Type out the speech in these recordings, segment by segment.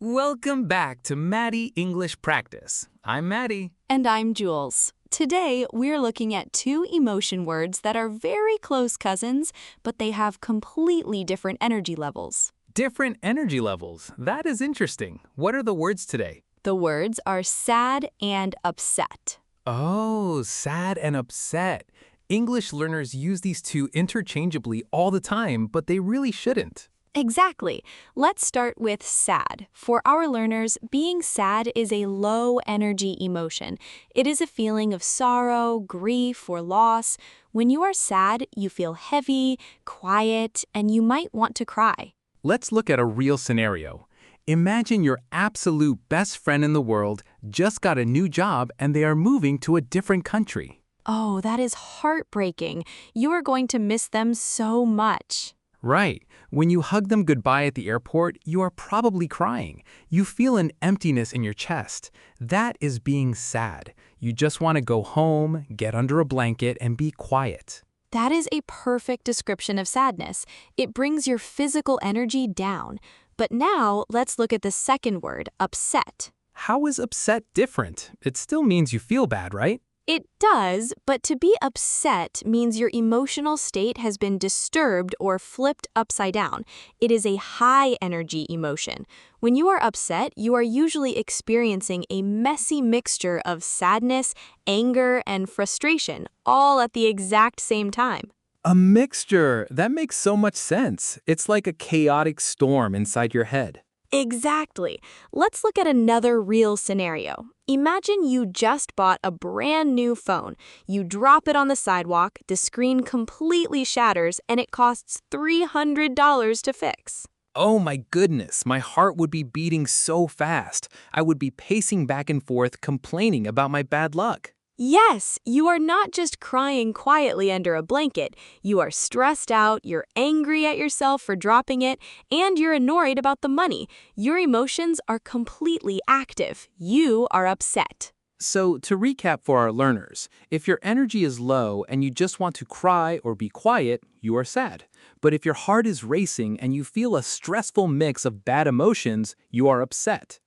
Welcome back to Mady English Practice. I'm Mady. And I'm Jules. Today, we're looking at two emotion words that are very close cousins, but they have completely different energy levels. Different energy levels. That is interesting. What are the words today? The words are sad and upset. Oh, sad and upset. English learners use these two interchangeably all the time, but they really shouldn't. Exactly. Let's start with sad. For our learners, being sad is a low-energy emotion. It is a feeling of sorrow, grief, or loss. When you are sad, you feel heavy, quiet, and you might want to cry. Let's look at a real scenario. Imagine your absolute best friend in the world just got a new job and they are moving to a different country. Oh, that is heartbreaking. You are going to miss them so much. Right. When you hug them goodbye at the airport, you are probably crying. You feel an emptiness in your chest. That is being sad. You just want to go home, get under a blanket, and be quiet. That is a perfect description of sadness. It brings your physical energy down. But now, let's look at the second word, upset. How is upset different? It still means you feel bad, right? It does, but to be upset means your emotional state has been disturbed or flipped upside down. It is a high-energy emotion. When you are upset, you are usually experiencing a messy mixture of sadness, anger, and frustration, all at the exact same time. A mixture. That makes so much sense. It's like a chaotic storm inside your head. Exactly. Let's look at another real scenario. Imagine you just bought a brand new phone. You drop it on the sidewalk, the screen completely shatters, and it costs $300 to fix. Oh my goodness, my heart would be beating so fast. I would be pacing back and forth, complaining about my bad luck. Yes, you are not just crying quietly under a blanket. You are stressed out, you're angry at yourself for dropping it, and you're annoyed about the money. Your emotions are completely active. You are upset. So, to recap for our learners, if your energy is low and you just want to cry or be quiet, you are sad. But if your heart is racing and you feel a stressful mix of bad emotions, you are upset.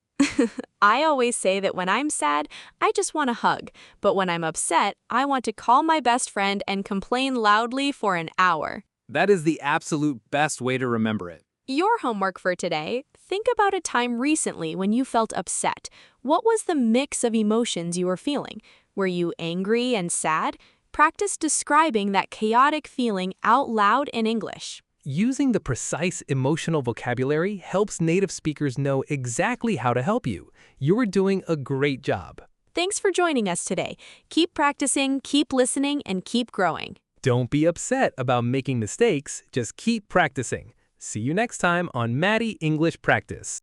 I always say that when I'm sad, I just want a hug. But when I'm upset, I want to call my best friend and complain loudly for an hour. That is the absolute best way to remember it. Your homework for today, think about a time recently when you felt upset. What was the mix of emotions you were feeling? Were you angry and sad? Practice describing that chaotic feeling out loud in English. Using the precise emotional vocabulary helps native speakers know exactly how to help you. You're doing a great job. Thanks for joining us today. Keep practicing, keep listening, and keep growing. Don't be upset about making mistakes, just keep practicing. See you next time on Mady English Practice.